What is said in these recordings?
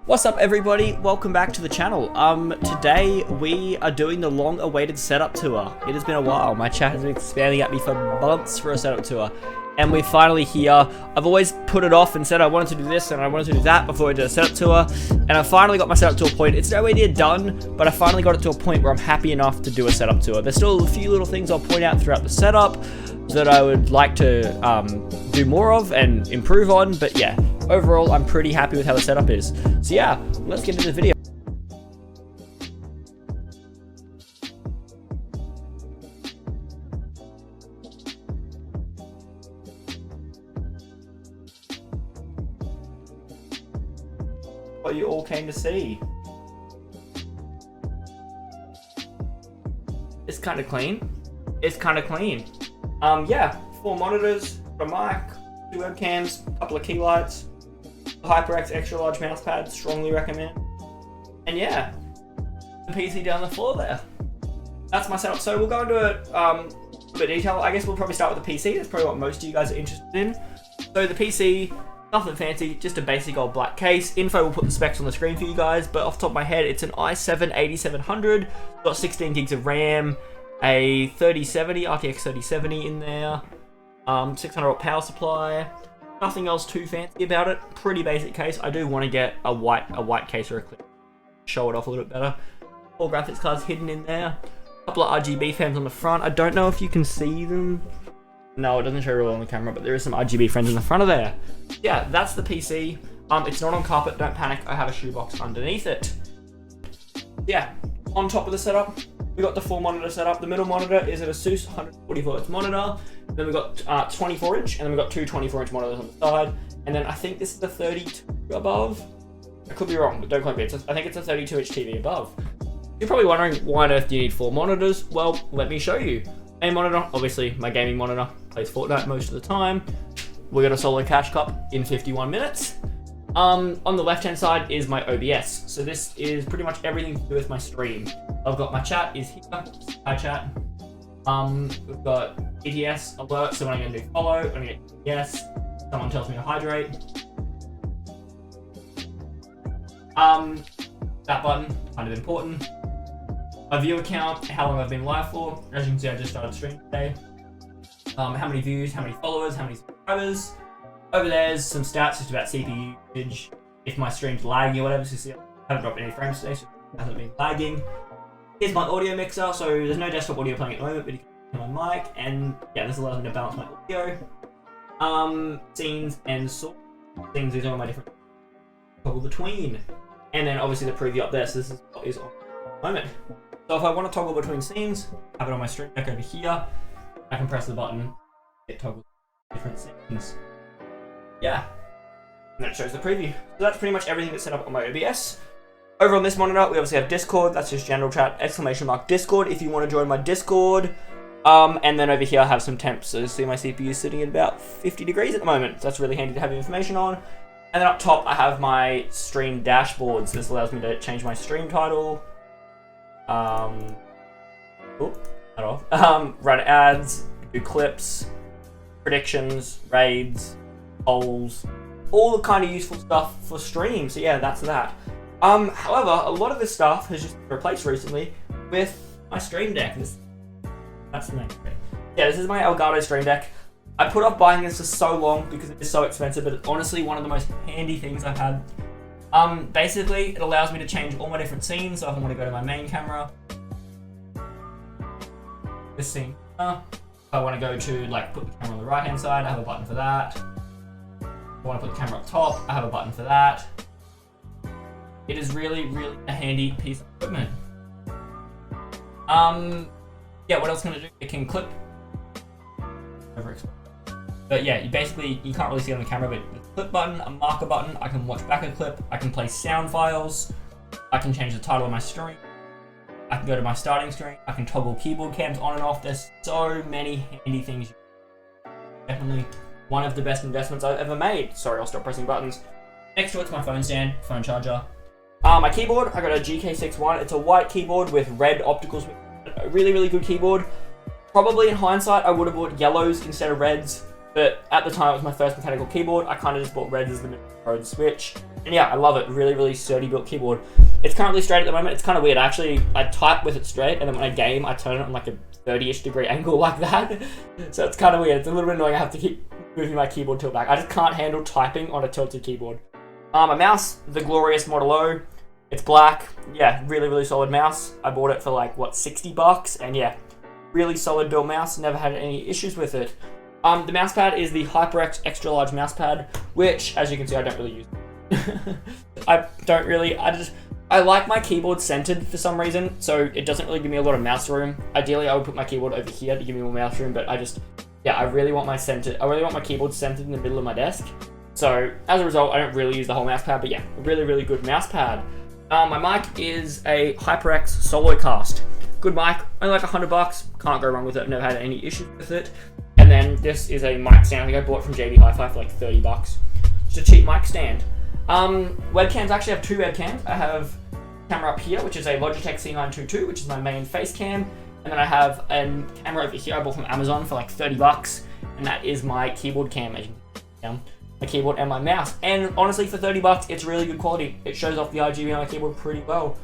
What's up everybody, welcome back to the channel. Today we are doing the long-awaited setup tour. It has been a while, my chat has been spamming at me for months for a setup tour. And we're finally here. I've always put it off and said I wanted to do this and I wanted to do that before I did a setup tour. And I finally got my setup to a point. It's nowhere near done, but I finally got it to a point where I'm happy enough to do a setup tour. There's still a few little things I'll point out throughout the setup that I would like to do more of and improve on, but yeah, overall I'm pretty happy with how the setup is. So yeah, let's get into the video. What you all came to see. It's kind of clean. It's kind of clean. Yeah, 4 monitors, a mic, 2 webcams, a couple of key lights, a HyperX extra large mouse pad, strongly recommend. And yeah, the PC down the floor there. That's my setup. So we'll go into it a bit of detail. I guess we'll probably start with the PC. That's probably what most of you guys are interested in. So the PC, nothing fancy, just a basic old black case. Info will put the specs on the screen for you guys, but off the top of my head, it's an i7-8700, got 16 gigs of RAM, a 3070, RTX 3070 in there, 600 watt power supply, nothing else too fancy about it, pretty basic case. I do want to get a white case or a clip, show it off a little bit better. 4 graphics cards hidden in there, a couple of RGB fans on the front. I don't know if you can see them. No, it doesn't show real well on the camera, but there is some RGB fans in the front of there. Yeah, that's the PC. It's not on carpet, don't panic, I have a shoebox underneath it. Yeah, on top of the setup, we got the 4 monitor setup. The middle monitor is an Asus 144Hz monitor. Then we got 24-inch, and then we got 2 24-inch monitors on the side. And then I think this is the 32 above. I could be wrong, but don't quote me. I think it's a 32-inch TV above. You're probably wondering, why on earth do you need 4 monitors? Well, let me show you. Main monitor, obviously my gaming monitor, plays Fortnite most of the time. We got a solo cache cup in 51 minutes. On the left hand side is my OBS. So this is pretty much everything to do with my stream. I've got my chat is here, hi chat. We've got ETS alert, so when I go to follow, I'm gonna get ETS. Someone tells me to hydrate. That button, kind of important. My viewer count, how long I've been live for. As you can see, I just started streaming today. How many views, how many followers, how many subscribers. Over there's some stats just about CPU usage, if my stream's lagging or whatever. So you see, I haven't dropped any frames today, so it hasn't been lagging. Here's my audio mixer, so there's no desktop audio playing at the moment, but you can hear my mic, and yeah, this allows me to balance my audio. Scenes and sort. Scenes is all my different toggle between. And then obviously the preview up there, so this is what is on at the moment. So if I want to toggle between scenes, I have it on my stream deck over here. I can press the button, it toggles different scenes. Yeah, and then it shows the preview. So that's pretty much everything that's set up on my OBS. Over on this monitor, we obviously have Discord. That's just general chat, !! Discord if you want to join my Discord. And then over here I have some temps. So you see my CPU is sitting at about 50 degrees at the moment. So that's really handy to have information on. And then up top I have my stream dashboards. This allows me to change my stream title. Run ads, do clips, predictions, raids, polls, all the kind of useful stuff for stream. So yeah, that's that. However, a lot of this stuff has just been replaced recently with my stream deck. That's the main thing. Yeah, this is my Elgato stream deck. I put off buying this for so long because it is so expensive, but it's honestly one of the most handy things I've had. Basically, it allows me to change all my different scenes. So if I want to go to my main camera, this scene. If I want to go to put the camera on the right hand side, I have a button for that. If I want to put the camera up top, I have a button for that. It is really, really a handy piece of equipment. Yeah, what else can it do? It can clip. But yeah, you can't really see it on the camera, but the clip button, a marker button, I can watch back a clip, I can play sound files, I can change the title of my stream, I can go to my starting screen, I can toggle keyboard cams on and off. There's so many handy things. Definitely one of the best investments I've ever made. Sorry, I'll stop pressing buttons. Next to it's my phone stand, phone charger. My keyboard, I got a GK61. It's a white keyboard with red opticals. A really, really good keyboard. Probably in hindsight, I would have bought yellows instead of reds. but at the time it was my first mechanical keyboard. I kind of just bought red as the middle to switch. And yeah, I love it. Really, really sturdy built keyboard. It's currently straight at the moment. It's kind of weird. I type with it straight, and then when I game, I turn it on like a 30-ish degree angle like that. So it's kind of weird. It's a little bit annoying. I have to keep moving my keyboard tilt back. I just can't handle typing on a tilted keyboard. My mouse, the glorious Model O. It's black. Yeah, really, really solid mouse. I bought it for like, what, $60? And yeah, really solid built mouse. Never had any issues with it. The mouse pad is the HyperX extra large mouse pad, which, as you can see, I don't really use. I like my keyboard centered for some reason, so it doesn't really give me a lot of mouse room. Ideally, I would put my keyboard over here to give me more mouse room, but I really want my keyboard centered in the middle of my desk. So as a result, I don't really use the whole mouse pad, but yeah, a really, really good mouse pad. My mic is a HyperX Solocast. Good mic, only like $100. Can't go wrong with it. I've never had any issues with it. And then this is a mic stand. I think I bought it from JB Hi-Fi for like $30. Just a cheap mic stand. Webcams, I actually have two webcams. I have a camera up here, which is a Logitech C922, which is my main face cam. And then I have a camera over here I bought from Amazon for like $30. And that is my keyboard cam, as you can see. My keyboard and my mouse. And honestly, for $30, it's really good quality. It shows off the RGB on my keyboard pretty well.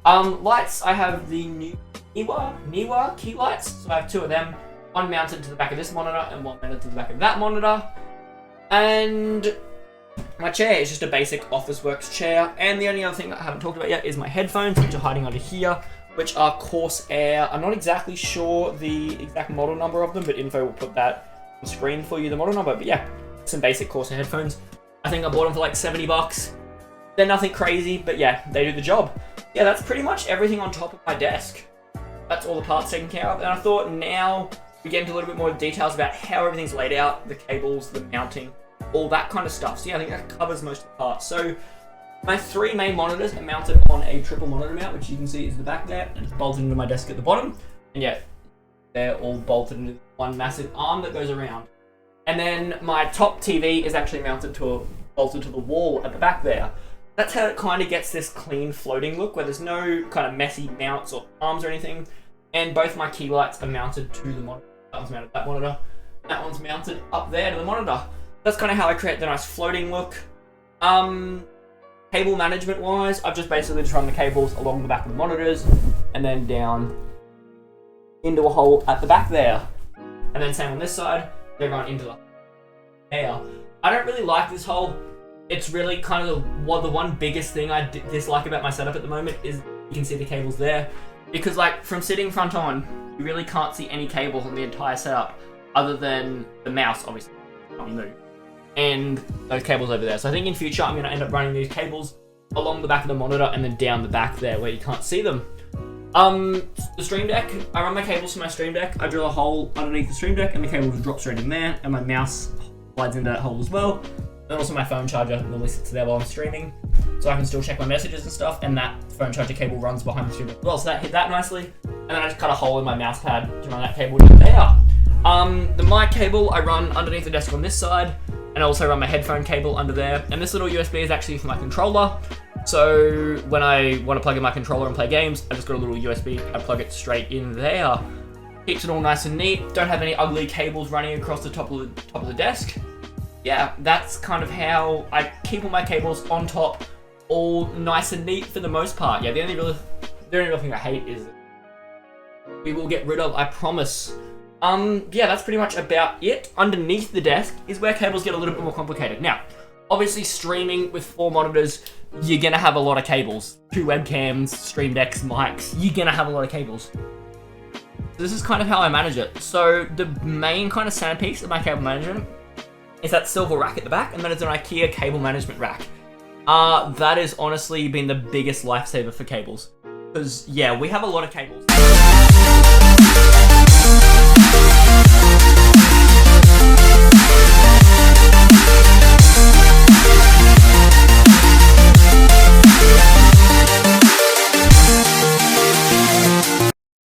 Lights, I have the Niwa key lights. So I have two of them. One mounted to the back of this monitor and one mounted to the back of that monitor. And my chair is just a basic Officeworks chair. And the only other thing that I haven't talked about yet is my headphones, which are hiding under here, which are Corsair. I'm not exactly sure the exact model number of them, but info will put that on screen for you, the model number. But yeah, some basic Corsair headphones. I think I bought them for like $70. They're nothing crazy, but yeah, they do the job. Yeah, that's pretty much everything on top of my desk. That's all the parts taken care of. And I thought now we get into a little bit more details about how everything's laid out, the cables, the mounting, all that kind of stuff. So yeah, I think that covers most of the parts. So my three main monitors are mounted on a triple monitor mount, which you can see is the back there, and it's bolted into my desk at the bottom. And yeah, they're all bolted into one massive arm that goes around. And then my top TV is actually bolted to the wall at the back there. That's how it kind of gets this clean floating look, where there's no kind of messy mounts or arms or anything. And both my key lights are mounted to the monitor. That one's mounted to that monitor. That one's mounted up there to the monitor. That's kind of how I create the nice floating look. Cable management wise, I've just basically just run the cables along the back of the monitors and then down into a hole at the back there. And then same on this side, they run into the air. I don't really like this hole. It's really kind of the one biggest thing I dislike about my setup at the moment is you can see the cables there. Because like from sitting front on, you really can't see any cables on the entire setup other than the mouse, obviously, can't move. And those cables over there. So I think in future I'm going to end up running these cables along the back of the monitor and then down the back there where you can't see them. The Stream Deck, I run my cables from my Stream Deck. I drill a hole underneath the Stream Deck and the cable just drops straight in there, and my mouse slides into that hole as well. And also my phone charger normally sits there while I'm streaming, so I can still check my messages and stuff, and that phone charger cable runs behind the Stream Deck as well, so that hit that nicely. And then I just cut a hole in my mouse pad to run that cable down there. The mic cable I run underneath the desk on this side, and I also run my headphone cable under there. And this little USB is actually for my controller. So when I want to plug in my controller and play games, I just got a little USB, I plug it straight in there. Keeps it all nice and neat. Don't have any ugly cables running across the top of the desk. Yeah, that's kind of how I keep all my cables on top, all nice and neat for the most part. Yeah, the only real thing I hate is we will get rid of, I promise. Yeah, that's pretty much about it. Underneath the desk is where cables get a little bit more complicated. Now, obviously streaming with 4 monitors, you're gonna have a lot of cables. 2 webcams, Stream Decks, mics, you're gonna have a lot of cables. This is kind of how I manage it. So the main kind of centerpiece of my cable management is that silver rack at the back, and then it's an IKEA cable management rack. That has honestly been the biggest lifesaver for cables. Because, yeah, we have a lot of cables.